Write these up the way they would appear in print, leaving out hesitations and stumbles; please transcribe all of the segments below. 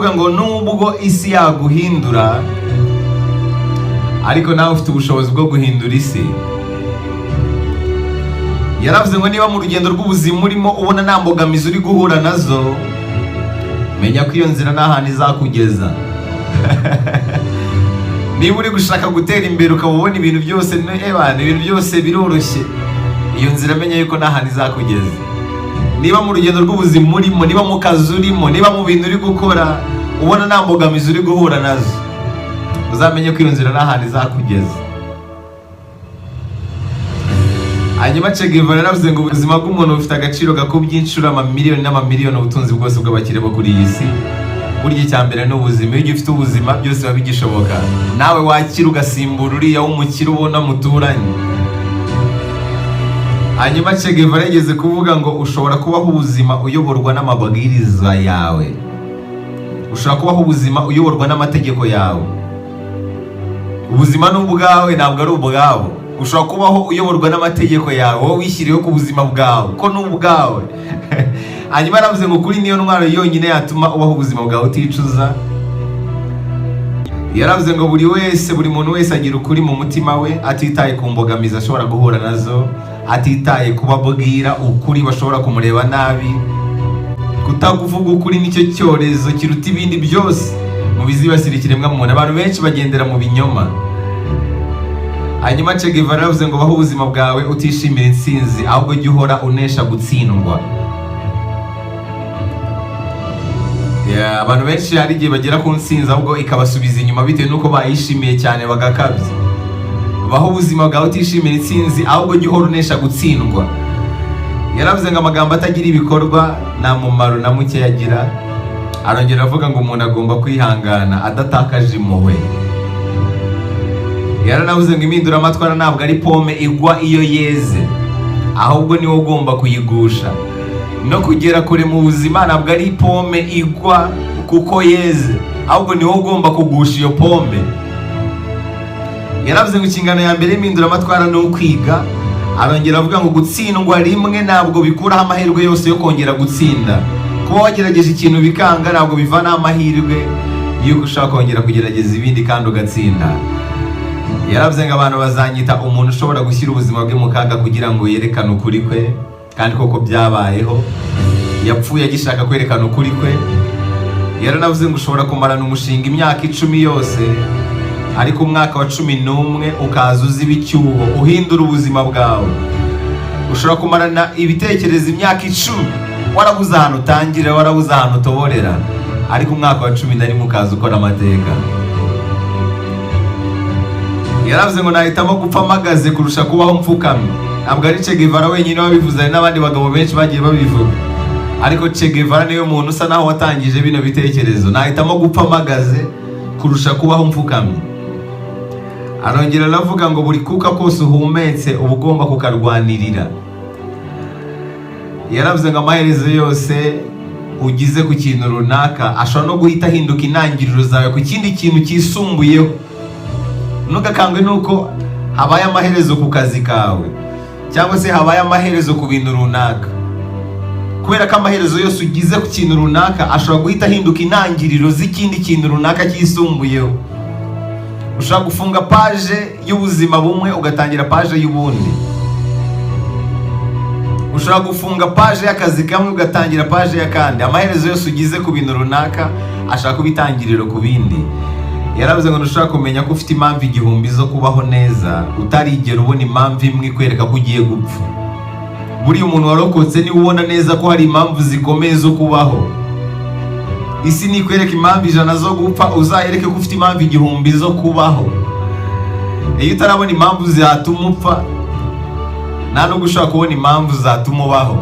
aravuga ngo nubwo isi yaguhindura ariko nawe ufite ubushobozi bwo guhindura isi. Yaravuze ngo niba mu rugendo rw'ubuzima urimo ubona nta mbogamizi uri guhura nazo, menya ko iyo nzira nta hantu izakugeza. Niba uri gushaka gutera imbere ukaba ubona ibintu byose biroroshye, iyo nzira menya yuko nta hantu izakugeza. Niba mu rugendo rw'ubuzima urimo, niba mu kazi urimo, niba mu bintu uri gukora ubona nta mbogamizi uri guhura nazo, uzamenye ko iyo nzira nta hantu izakugeza. Hanyuma Che Guevara yaravuze ngo ubuzima bw'umuntu bufite agaciro gakubye inshuro amamiliyoni n'amamiliyoni ubutunzi bwose bw'abakire bo kuri iyi si. Burya icya mbere ni ubuzima. Iyo ufite ubuzima byose biba bigishoboka. Nawe wakira ugasimbura uriya w'umukire ubona muturanye. Hanyuma Che Guevara yageze kuvuga ngo ushobora kubaho ubuzima uyoborwa n'amabwiriza yawe, ushobora kubaho ubuzima uyoborwa n'amategeko yawe. Ubuzima ni ubwawe, ntabwo ari ubwabo. Ushobora kubaho uyoborwa n'amategeko yawe, wowe wishyiriyeho ku buzima bwawe ko ni ubwawe. Hanyuma yaravuze ngo kuri niyo ntwaro yonyine yatuma ubaho ubuzima bwawe uticuza. Yaravuze ngo buri muntu wese agira ukuri mu mutima we, atitaye ku mbogamizi ashobora guhura nazo, atitaye kubabwira ukuri bashobora kumureba nabi. Kutakuvuga ukuri nicyo cyorezo kiruta ibindi byose mu bizibasira ikiremwamuntu. Abantu benshi bagendera mu binyoma. Hanyuma Che Guevara yaravuze ngo baho ubuzima bwawe utishimira intsinzi, ahubwo jya uhora unesha gutsindwa. Abantu benshi hari igihe bagera ku ntsinzi ahubwo ikabasubiza inyuma bitewe n'uko bayishimiye cyane bagakabya. Baho ubuzima bwawe utishimira intsinzi, ahubwo jya uhora unesha gutsindwa. Yaravuze ngo amagambo atagira ibikorwa nta mumaro na muke yagira. Arongera avuga ngo umuntu agomba kwihangana adatakaje impuhwe. Yaranavuze ngo impinduramatwara ntabwo ari pome igwa iyo yeze, ahubwo niwe ugomba kuyigusha. No kugera kure mu buzima ntabwo ari pome igwa kuko yeze, ahubwo niwe ugomba kugusha iyo pome. Yaravuze ngo inshingano ya mbere y'impinduramatwara ni ukwiga. Arongera avuga ngo gutsindwa rimwe ntabwo bikuraho amahirwe yose yo kongera gutsinda. Kuba wagerageje ikintu bikanga ntabwo bivanaho amahirwe y'uko ushaka kongera kugerageza ibindi kandi ugatsinda. Yaravuze ngo abantu bazanyita umuntu ushobora gushyira ubuzima bwe mu kaga kugira ngo yerekane ukuri kwe, kandi koko byabayeho. Yapfuye agishaka kwerekana ukuri kwe. Yaranavuze ngo ushobora kumarana umushinga imyaka 10 yose, ariko umwaka wa 11 ukaza uziba icyuho uhindura ubuzima bwawe. Ushobora kumarana ibitekerezo imyaka 10 warabuze ahantu utangirira, warabuze ahantu utoborera, ariko umwaka wa 11 ukaza ukora amateka. Yaravuze ngo nahitamo gupfa mpagaze kurusha kubaho mfukamye. Ntabwo ari Che Guevara wenyine wabivuze, hari n'abandi bagabo benshi bagiye babivuga, ariko Che Guevara niwe muntu usa naho watangije bino bitekerezo. Nahitamo gupfa mpagaze kurusha kubaho mfukamye. Arongera aravuga ngo buri kuka kose uhumetse uba ugomba kukarwanirira. Yaravuze ngo amaherezo yose ugize ku kintu runaka ashobora no guhita ahinduka intangiriro zawe ku kindi kintu kisumbuyeho. Ntugakangwe nuko habaye amaherezo ku kazi kawe, cyangwa se habaye amaherezo ku bintu runaka. Kubera ko amaherezo yose ugize ku kintu runaka ashobora guhita ahinduka intangiriro z'ikindi kintu runaka kisumbuyeho. Ushobora gufunga page y'ubuzima bumwe ugatangira page y'ubundi. Ushobora gufunga page y'akazi kamwe ugatangira page y'akandi. Amaherezo yose ugize ku bintu runaka ashaka kubitangiriro ku bindi. Yaravuze ngo ntushobora kumenya ko ufite impamvu 1000 zo kubaho neza utarigera ubona impamvu imwe ikwereka ko ugiye gupfa. Buriya umuntu warokotse niwe ubona neza ko hari impamvu zikomeye zo kubaho. Isi nikwereka impamvu 100 zo gupfa, uzayereke ko ufite impamvu 1000 zo kubaho. Iyo utarabona impamvu zatuma upfa, nta nubwo ushobora kubona impamvu zatuma ubaho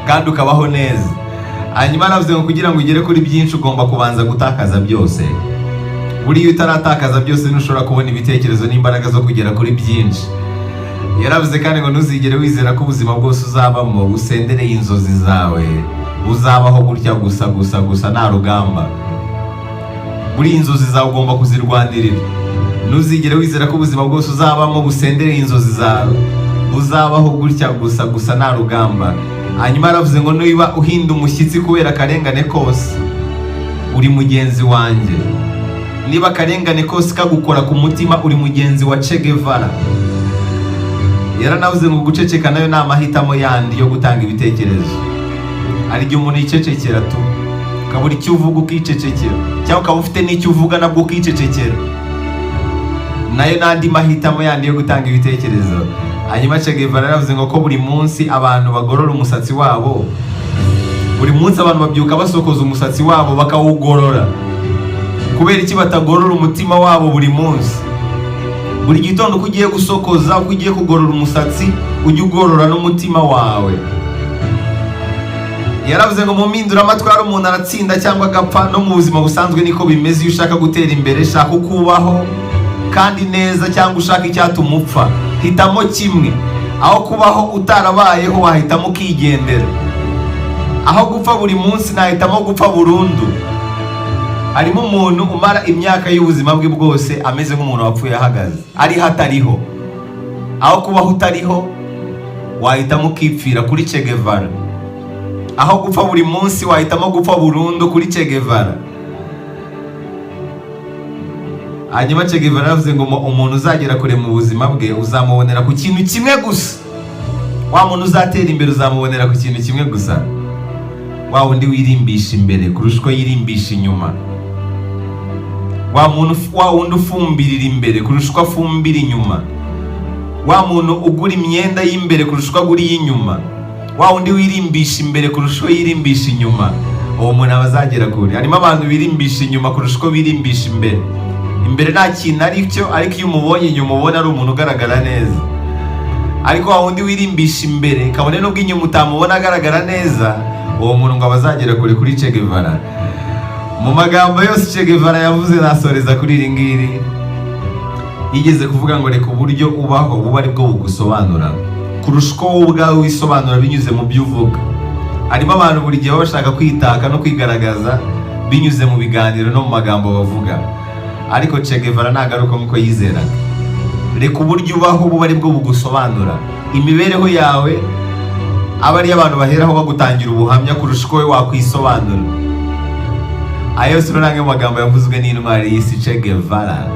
kandi ukabaho neza. Hanyuma yaravuze ngo kugira ngo ugere kuri byinshi ugomba kubanza gutakaza byose. Buriya utaratakaza byose ntushobora kubona ibitekerezo n'imbaraga zo kugera kuri byinshi. Yaravuze kandi ngo ntuzigere wizera ko ubuzima bwose uzabamo busendereye inzozi zawe, uzabaho gutya gusa nta rugamba. Buriya inzozi zawe ugomba kuzirwanirira. Ntuzigere wizera ko ubuzima bwose uzabamo busendereye inzozi zawe, uzabaho gutya gusa nta rugamba. Hanyuma yaravuze ngo niba uhinda umushyitsi kubera akarengane kose, uri mugenzi wanjye. Niba akarengane kose kagukora ku mutima, uri mugenzi wa Che Guevara. Yaranavuze ngo guceceka nayo ni amahitamo yandi yo gutanga ibitekerezo. Hari igihe umuntu yicecekera tu, ukabura icyo uvuga ukicecekera, cyangwa ukaba ufite n'icyo uvuga nabwo ukicecekera. Nayo n'andi mahitamo yandi yo gutanga ibitekerezo. Hanyuma Che Guevara yaravuze ngo ko buri munsi abantu bagorora umusatsi wabo, buri munsi abantu babyuka basokoza umusatsi wabo bakawugorora. Kubera iki batagorora umutima wabo buri munsi? Buri gitondo uko ugiye gusokoza, uko ugiye kugorora umusatsi, ujye ugorora n'umutima wawe. Yaravuze ngo mu mpinduramatwara umuntu aratsinda cyangwa agapfa, no mu buzima busanzwe niko bimeze. Iyo ushaka gutera imbere, shaka ukubaho kandi neza, cyangwa ushaka icyatuma upfa, hitamo kimwe. Aho kubaho utarabayeho, wahitamo ukigendera. Aho gupfa buri munsi, nahitamo gupfa burundu. Harimo umuntu umara imyaka y'ubuzima bwe bwose ameze nk'umuntu wapfuye ahagaze, ariho atariho. Aho kubaho utariho, wahitamo ukipfira kuri Che Guevara. Aho gupfa buri munsi, wahitamo gupfa burundu kuri Che Guevara. Hanyuma Che Guevara yavuze ngo umuntu uzagera kure mu buzima bwe uzamubonera ku kintu kimwe gusa. Wa muntu uzatera imbere uzamubonera ku kintu kimwe gusa. Wa wundi wirimbisha imbere kurusha uko yirimbisha inyuma. Wa wundi ufumbirira imbere kurusha uko afumbira inyuma. Wa muntu ugura imyenda y'imbere kurusha uko agura iy'inyuma. Wa wundi wirimbisha imbere kurusha uko yirimbisha inyuma. Uwo muntu aba azagera kure. Harimo abantu birimbisha inyuma kurusha uko birimbisha imbere. Imbere nta kintu ari cyo, ariko iyo umubonye inyuma ubona ari umuntu ugaragara neza. Ariko wa wundi wirimbisha imbere, kabone n'ubwo inyuma utamubona agaragara neza, uwo muntu ngo abazagera kure kuri Che Guevara. Mu magambo yose Che Guevara yavuze, nasoreza kuri iri ngiri. Yigeze kuvuga ngo reka uburyo ubaho buba ari bwo bugusobanura kurusha uko wowe ubwawe wisobanura binyuze mu byo uvuga. Harimo abantu buri gihe baba bashaka kwitaka no kwigaragaza binyuze mu biganiro no mu magambo bavuga, ariko Che Guevara nagaruka nk'uko yizeraga. Reka uburyo ubaho buba ari bwo bugusobanura. Imibereho yawe aba ari abantu baheraho bagutangira ubuhamya kurusha uko wowe wakwisobanura. Ayo yose ni amwe mu magambo yavuzwe n'intwari y'isi Che Guevara.